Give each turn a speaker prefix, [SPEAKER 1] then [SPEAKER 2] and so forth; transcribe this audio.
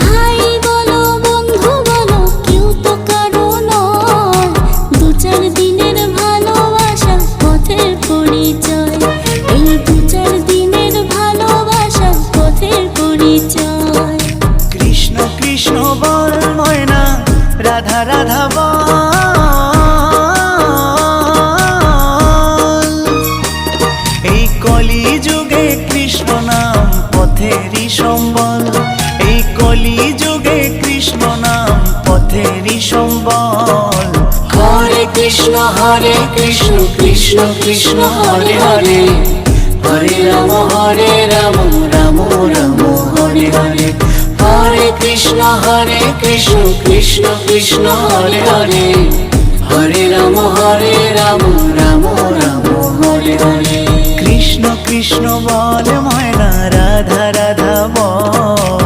[SPEAKER 1] ভাই বলো বন্ধু বলো কেউ তো কারো নয়, দু চার দিনের ভালোবাসা পথের পরিচয়, এই দু চার দিনের ভালোবাসা পথের পরিচয়।
[SPEAKER 2] কৃষ্ণ কৃষ্ণ বল ময়না, রাধা রাধা বল, এই কলি যুগে কৃষ্ণ নাম পথেরই সম্বল, এই কলি যুগে কৃষ্ণ নাম পথেরই সম্বল।
[SPEAKER 3] হরে কৃষ্ণ কৃষ্ণ কৃষ্ণ হরে হরে, হরে রাম রাম রাম হরে হরে। হরে কৃষ্ণ কৃষ্ণ কৃষ্ণ হরে হরে, হরে রাম রাম রাম হরে হরে।
[SPEAKER 2] কৃষ্ণ কৃষ্ণ বল